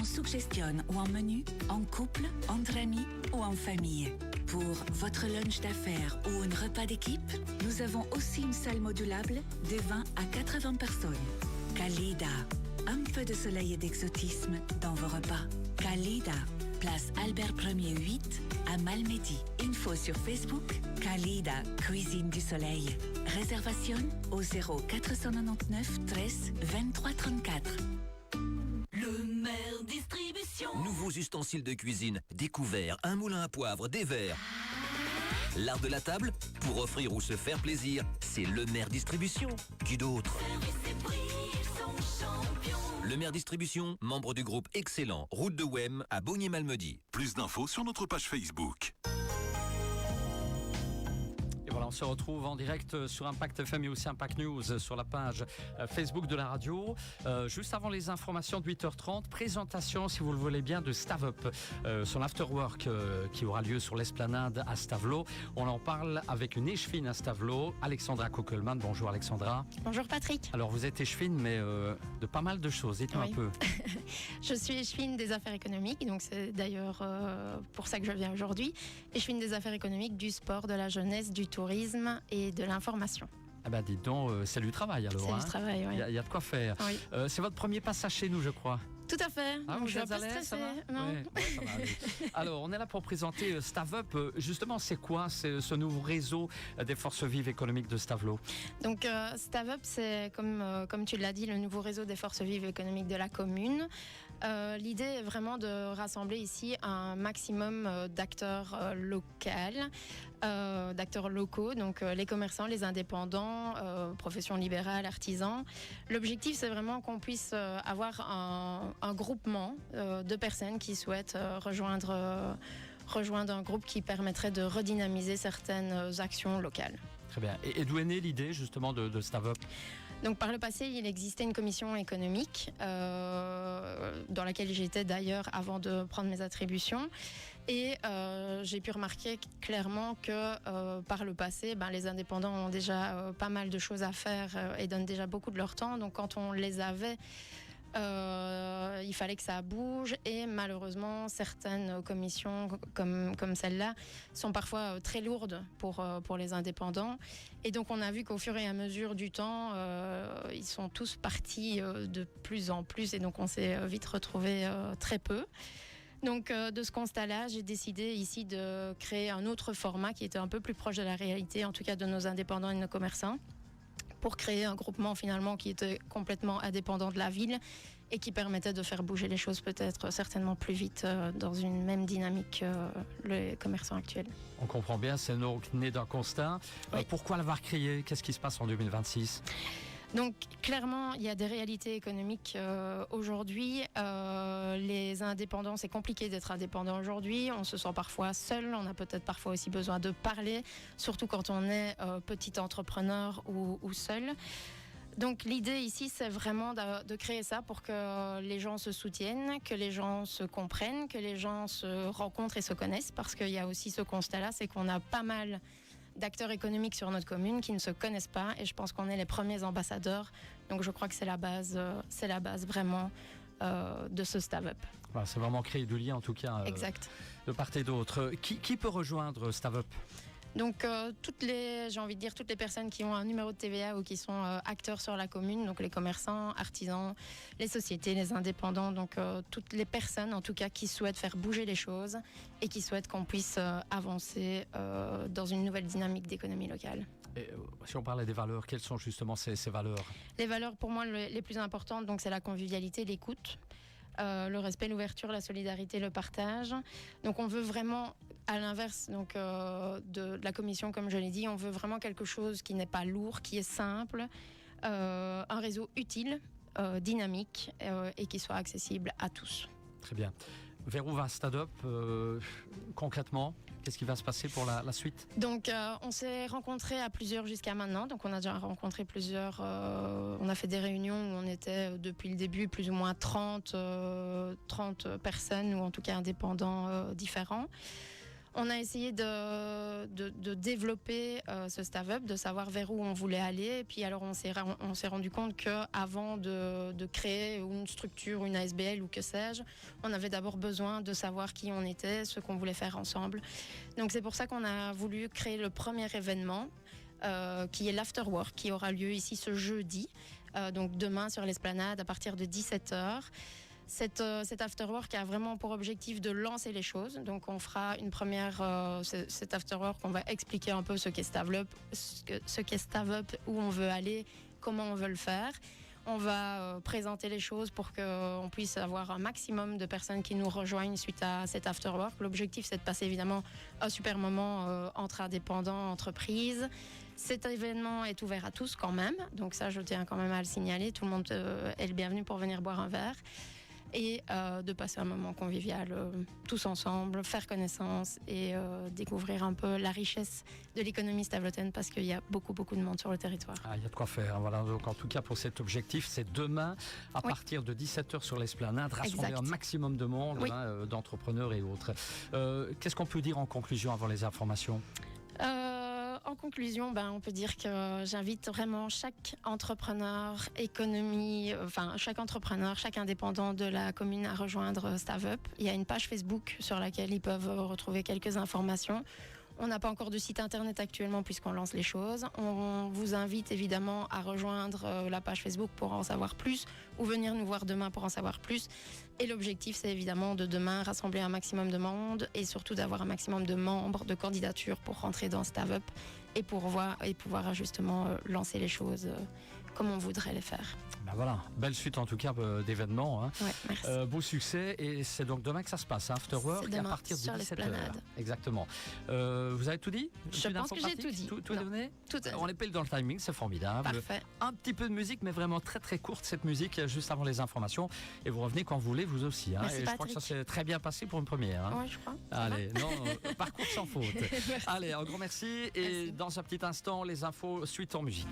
suggestion ou en menu, en couple, entre amis ou en famille. Pour votre lunch d'affaires ou un repas d'équipe, nous avons aussi une salle modulable de 20 à 80 personnes. Kalida, un peu de soleil et d'exotisme dans vos repas. Kalida, place Albert 1er 8 à Malmedy. Info sur Facebook, Kalida, Cuisine du Soleil. Réservation au 0499 13 23 34. Le Maire Distribution. Nouveaux ustensiles de cuisine, des couverts, un moulin à poivre, des verres. L'art de la table, pour offrir ou se faire plaisir, c'est Le Maire Distribution. Qui d'autre? Service et prix, ils sont champions. Le Maire Distribution, membre du groupe Excellent, route de Wem à Bogny-Malmedy. Plus d'infos sur notre page Facebook. Et voilà, on se retrouve en direct sur Impact FM et aussi Impact News sur la page Facebook de la radio. Juste avant les informations de 8h30, présentation, si vous le voulez bien, de Stavup, son afterwork qui aura lieu sur l'esplanade à Stavelot. On en parle avec une échevine à Stavelot, Alexandra Kuckelman. Bonjour Alexandra. Bonjour Patrick. Alors vous êtes échevine, mais de pas mal de choses. Dites-moi un peu. Je suis échevine des affaires économiques, donc c'est d'ailleurs pour ça que je viens aujourd'hui. Échevine des affaires économiques, du sport, de la jeunesse, du tourisme et de l'information. Ah ben dites donc, c'est du travail alors. C'est du travail, oui. Il y a de quoi faire. Oui. C'est votre premier passage chez nous, je crois. Tout à fait. Ah, Donc vous je suis un êtes peu à l'aise, ça stressée. va? Non. Ouais, ça va aller. Alors, on est là pour présenter Stavup. Justement, c'est quoi ce nouveau réseau des forces vives économiques de Stavelot? Donc Stavup, c'est comme tu l'as dit, le nouveau réseau des forces vives économiques de la commune. L'idée est vraiment de rassembler ici un maximum d'acteurs locaux, donc les commerçants, les indépendants, professions libérales, artisans. L'objectif, c'est vraiment qu'on puisse avoir un groupement de personnes qui souhaitent rejoindre un groupe qui permettrait de redynamiser certaines actions locales. Très bien. Et d'où est née l'idée justement de Stavup? Donc par le passé, il existait une commission économique dans laquelle j'étais d'ailleurs avant de prendre mes attributions. Et j'ai pu remarquer clairement que par le passé, les indépendants ont déjà pas mal de choses à faire et donnent déjà beaucoup de leur temps. Donc quand on les avait, il fallait que ça bouge et malheureusement certaines commissions comme celle-là sont parfois très lourdes pour les indépendants et donc on a vu qu'au fur et à mesure du temps ils sont tous partis de plus en plus et donc on s'est vite retrouvés très peu. Donc de ce constat-là, j'ai décidé ici de créer un autre format qui était un peu plus proche de la réalité, en tout cas de nos indépendants et de nos commerçants, pour créer un groupement finalement qui était complètement indépendant de la ville et qui permettait de faire bouger les choses peut-être certainement plus vite dans une même dynamique que les commerçants actuels. On comprend bien, c'est né d'un constat. Oui. Pourquoi l'avoir créé? Qu'est-ce qui se passe en 2026? Donc clairement, il y a des réalités économiques aujourd'hui. Les indépendants, c'est compliqué d'être indépendant aujourd'hui. On se sent parfois seul. On a peut-être parfois aussi besoin de parler, surtout quand on est petit entrepreneur ou seul. Donc l'idée ici, c'est vraiment de créer ça pour que les gens se soutiennent, que les gens se comprennent, que les gens se rencontrent et se connaissent. Parce qu'il y a aussi ce constat-là, c'est qu'on a pas mal d'acteurs économiques sur notre commune qui ne se connaissent pas et je pense qu'on est les premiers ambassadeurs. Donc je crois que c'est la base vraiment de ce Stavup. Voilà, c'est vraiment créer du lien en tout cas Exact. de part et d'autre. Qui peut rejoindre Stavup? Donc toutes les personnes qui ont un numéro de TVA ou qui sont acteurs sur la commune, donc les commerçants, artisans, les sociétés, les indépendants, donc toutes les personnes en tout cas qui souhaitent faire bouger les choses et qui souhaitent qu'on puisse avancer dans une nouvelle dynamique d'économie locale. Et, si on parlait des valeurs, quelles sont justement ces valeurs? Les valeurs pour moi les plus importantes, donc c'est la convivialité, l'écoute. Le respect, l'ouverture, la solidarité, le partage. Donc on veut vraiment, à l'inverse de la commission, comme je l'ai dit, on veut vraiment quelque chose qui n'est pas lourd, qui est simple, un réseau utile, dynamique et qui soit accessible à tous. Très bien. Vers où va Stavup concrètement? Qu'est-ce qui va se passer pour la suite? Donc on s'est rencontrés à plusieurs jusqu'à maintenant. Donc on a déjà rencontré plusieurs. On a fait des réunions où on était depuis le début plus ou moins 30 personnes ou en tout cas indépendants différents. On a essayé de développer ce Stav Up, de savoir vers où on voulait aller. Et puis alors on s'est rendu compte qu'avant de créer une structure, une ASBL ou que sais-je, on avait d'abord besoin de savoir qui on était, ce qu'on voulait faire ensemble. Donc c'est pour ça qu'on a voulu créer le premier événement, qui est l'Afterwork, qui aura lieu ici ce jeudi, donc demain sur l'Esplanade à partir de 17h. Cet afterwork a vraiment pour objectif de lancer les choses. Donc on fera une première, cet afterwork, on va expliquer un peu ce qu'est Stav Up, où on veut aller, comment on veut le faire. On va présenter les choses pour qu'on puisse avoir un maximum de personnes qui nous rejoignent suite à cet afterwork. L'objectif, c'est de passer évidemment un super moment entre indépendants, entreprises. Cet événement est ouvert à tous quand même. Donc ça, je tiens quand même à le signaler. Tout le monde est le bienvenu pour venir boire un verre. Et de passer un moment convivial tous ensemble, faire connaissance et découvrir un peu la richesse de l'économie stavlotaine parce qu'il y a beaucoup de monde sur le territoire. Il y a de quoi faire. Voilà. Donc, en tout cas, pour cet objectif, c'est demain à partir de 17h sur l'Esplanade, rassembler un maximum de monde, d'entrepreneurs et autres. Qu'est-ce qu'on peut dire en conclusion avant les informations ? En conclusion, on peut dire que j'invite vraiment chaque entrepreneur, chaque indépendant de la commune à rejoindre Stav Up. Il y a une page Facebook sur laquelle ils peuvent retrouver quelques informations. On n'a pas encore de site internet actuellement puisqu'on lance les choses. On vous invite évidemment à rejoindre la page Facebook pour en savoir plus ou venir nous voir demain pour en savoir plus. Et l'objectif, c'est évidemment de demain rassembler un maximum de monde et surtout d'avoir un maximum de membres, de candidatures pour rentrer dans Stav Up et pouvoir justement lancer les choses comme on voudrait les faire. Voilà, belle suite en tout cas d'événements. Hein. Ouais, merci. Beau succès et c'est donc demain que ça se passe, Afterwork à partir de 17h. Exactement. Vous avez tout dit ? Je pense que j'ai tout dit. Tout est donné ? Tout est On est pile dans le timing, c'est formidable. Parfait. Un petit peu de musique, mais vraiment très courte cette musique, juste avant les informations. Et vous revenez quand vous voulez, vous aussi. Hein. Merci, et je crois que ça s'est très bien passé pour une première. Hein. Oui, je crois. Allez, parcours sans faute. Allez, un grand merci. Et dans un petit instant, les infos suite en musique.